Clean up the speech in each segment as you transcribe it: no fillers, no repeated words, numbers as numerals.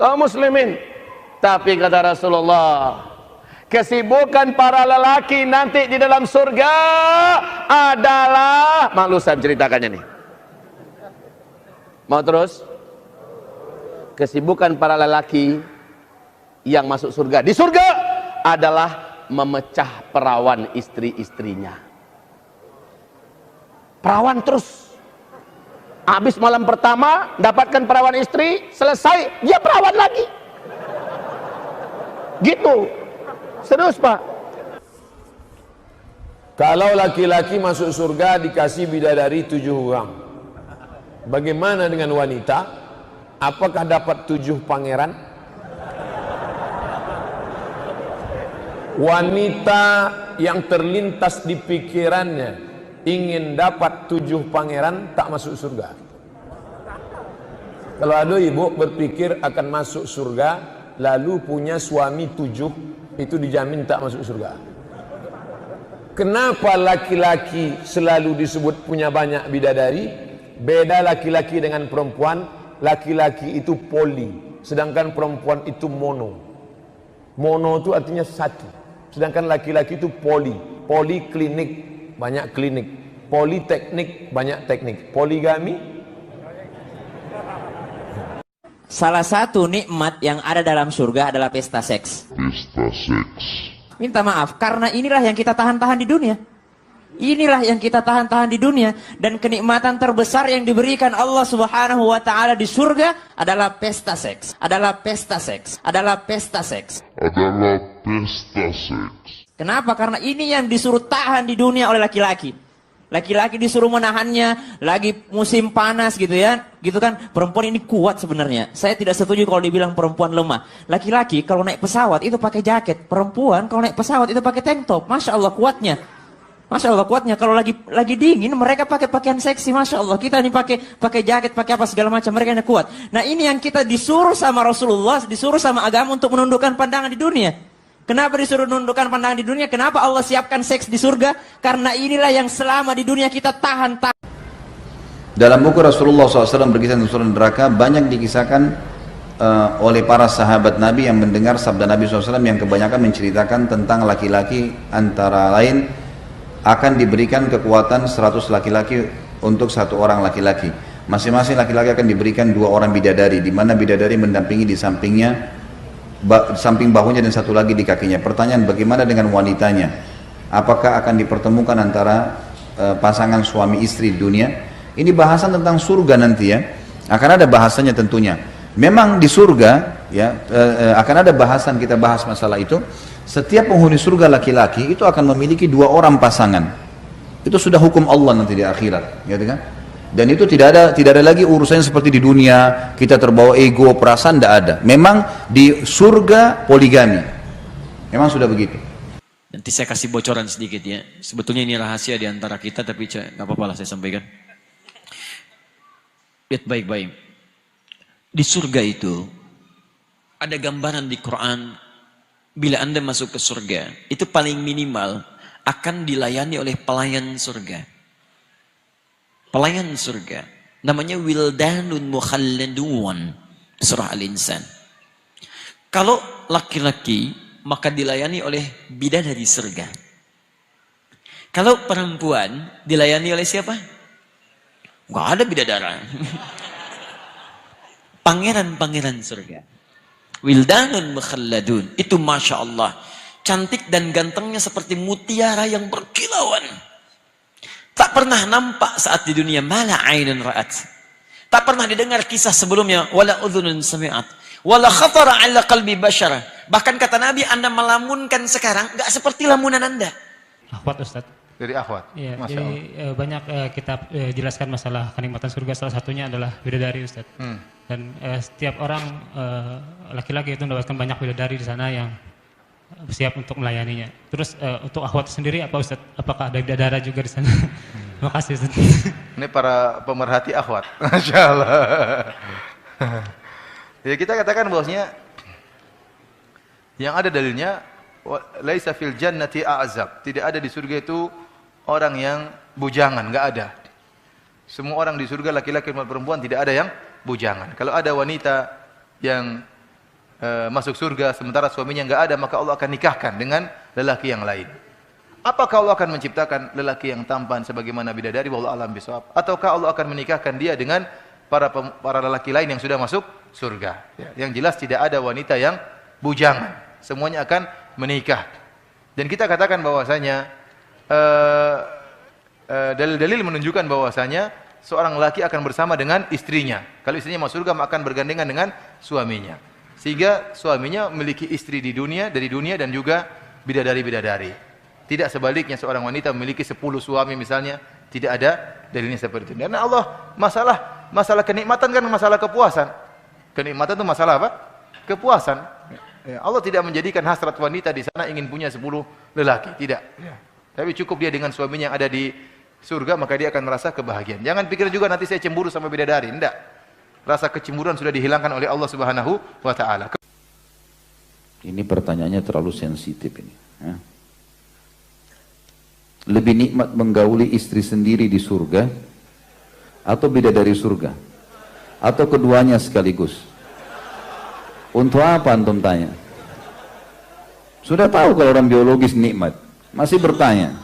kaum muslimin. Tapi kata Rasulullah, kesibukan para lelaki nanti di dalam surga adalah, malu saya ceritakannya nih. Mau terus? Kesibukan para lelaki yang masuk surga di surga adalah memecah perawan istri-istrinya. Perawan terus. Habis malam pertama dapatkan perawan istri, selesai dia perawan lagi. Gitu. Serius, Pak. Kalau laki-laki masuk surga dikasih bidadari 7 orang, bagaimana dengan wanita? Apakah dapat 7 pangeran? Wanita yang terlintas di pikirannya ingin dapat 7 pangeran tak masuk surga. Kalau ada ibu berpikir akan masuk surga lalu punya suami 7, itu dijamin tak masuk surga. Kenapa laki-laki selalu disebut punya banyak bidadari? Beda laki-laki dengan perempuan. Laki-laki itu poli, sedangkan perempuan itu mono. Mono itu artinya satu, sedangkan laki-laki itu poli. Poliklinik, banyak klinik. Politeknik, banyak teknik. Poligami. Salah satu nikmat yang ada dalam surga adalah pesta seks. Pesta seks. Minta maaf, karena inilah yang kita tahan-tahan di dunia. Inilah yang kita tahan-tahan di dunia. Dan kenikmatan terbesar yang diberikan Allah Subhanahu wa ta'ala di surga adalah pesta seks. Adalah pesta seks. Adalah pesta seks. Adalah pesta seks. Kenapa? Karena ini yang disuruh tahan di dunia oleh laki-laki. Laki-laki disuruh menahannya, lagi musim panas gitu ya. Gitu kan, perempuan ini kuat sebenarnya. Saya tidak setuju kalau dibilang perempuan lemah. Laki-laki kalau naik pesawat itu pakai jaket. Perempuan kalau naik pesawat itu pakai tank top. Masya Allah kuatnya. Masya Allah kuatnya. Kalau lagi dingin mereka pakai pakaian seksi. Masya Allah, kita ini pakai jaket, pakai apa segala macam, mereka ini kuat. Nah ini yang kita disuruh sama Rasulullah, disuruh sama agama untuk menundukkan pandangan di dunia. Kenapa disuruh menundukkan pandangan di dunia? Kenapa Allah siapkan seks di surga? Karena inilah yang selama di dunia kita tahan. Dalam buku Rasulullah SAW berkisah tentang surga neraka, banyak dikisahkan oleh para sahabat Nabi yang mendengar sabda Nabi SAW yang kebanyakan menceritakan tentang laki-laki, antara lain akan diberikan kekuatan 100 laki-laki untuk 1 orang laki-laki. Masing-masing laki-laki akan diberikan 2 orang bidadari, di mana bidadari mendampingi di sampingnya, samping bahunya, dan 1 lagi di kakinya. Pertanyaan, bagaimana dengan wanitanya? Apakah akan dipertemukan antara pasangan suami istri di dunia? Ini bahasan tentang surga nanti ya. Akan ada bahasanya tentunya. Memang di surga ya akan ada bahasan, kita bahas masalah itu. Setiap penghuni surga laki-laki itu akan memiliki 2 orang pasangan. Itu sudah hukum Allah nanti di akhirat, gitu kan? Dan itu tidak ada lagi urusannya seperti di dunia kita terbawa ego, perasaan, tidak ada. Memang di surga poligami. Memang sudah begitu. Nanti saya kasih bocoran sedikit ya. Sebetulnya ini rahasia di antara kita, tapi nggak apa-apa lah saya sampaikan. Lihat baik-baik. Di surga itu ada gambaran di Quran. Bila Anda masuk ke surga, itu paling minimal akan dilayani oleh pelayan surga. Pelayan surga. Namanya wildanun mukhalladun. Surah Al-Insan. Kalau laki-laki, maka dilayani oleh bidadari surga. Kalau perempuan, dilayani oleh siapa? Nggak ada bidadara. Pangeran-pangeran surga. Wildanun mukhalladun. Itu Masya Allah. Cantik dan gantengnya seperti mutiara yang berkilauan. Tak pernah nampak saat di dunia. Mala ainun ra'at. Tak pernah didengar kisah sebelumnya. Wala udhunun sami'at. Wala khatara ala qalbi bashara. Bahkan kata Nabi, Anda melamunkan sekarang gak seperti lamunan Anda. Akhwat Ustaz. Dari akhwat. Iya, jadi banyak kitab jelaskan masalah kenikmatan surga, salah satunya adalah bidadari Ustaz. Dan setiap orang laki-laki itu mendapatkan banyak bidadari di sana yang siap untuk melayaninya. Terus untuk akhwat sendiri apa Ustaz? Apakah ada bidadara juga di sana? Terima kasih Ustaz. Ini para pemerhati akhwat. Masya Allah. Ya, kita katakan bahwasanya yang ada dalilnya laisa fil jannati a'zab. Tidak ada di surga itu orang yang bujangan, enggak ada. Semua orang di surga laki-laki dan perempuan, tidak ada yang bujangan. Kalau ada wanita yang masuk surga sementara suaminya enggak ada, maka Allah akan nikahkan dengan lelaki yang lain. Apakah Allah akan menciptakan lelaki yang tampan sebagaimana bidadari? Wallahu a'lam bishawab. Ataukah Allah akan menikahkan dia dengan para lelaki lain yang sudah masuk surga? Ya, yang jelas tidak ada wanita yang bujangan. Semuanya akan menikah. Dan kita katakan bahwasanya dalil-dalil menunjukkan bahwasanya seorang lelaki akan bersama dengan istrinya. Kalau istrinya masuk surga, maka akan bergandengan dengan suaminya. Sehingga suaminya memiliki istri di dunia, dari dunia, dan juga bidadari-bidadari. Tidak sebaliknya seorang wanita memiliki 10 suami misalnya, tidak ada dalilnya seperti itu. Karena Allah masalah kenikmatan kan masalah kepuasan. Kenikmatan itu masalah apa? Kepuasan. Ya, Allah tidak menjadikan hasrat wanita di sana ingin punya 10 lelaki, tidak. Ya. Tapi cukup dia dengan suaminya yang ada di surga, maka dia akan merasa kebahagiaan. Jangan pikir juga nanti saya cemburu sama bidadari, tidak. Rasa kecemburuan sudah dihilangkan oleh Allah Subhanahu wa taala. Ini pertanyaannya terlalu sensitif ini. Ya. Lebih nikmat menggauli istri sendiri di surga atau bidadari surga? Atau keduanya sekaligus? Untuk apa antum tanya? Sudah tahu kalau orang biologis nikmat, masih bertanya.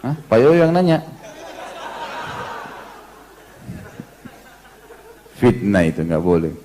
Pak Yoyo yang nanya. Fitnah itu nggak boleh.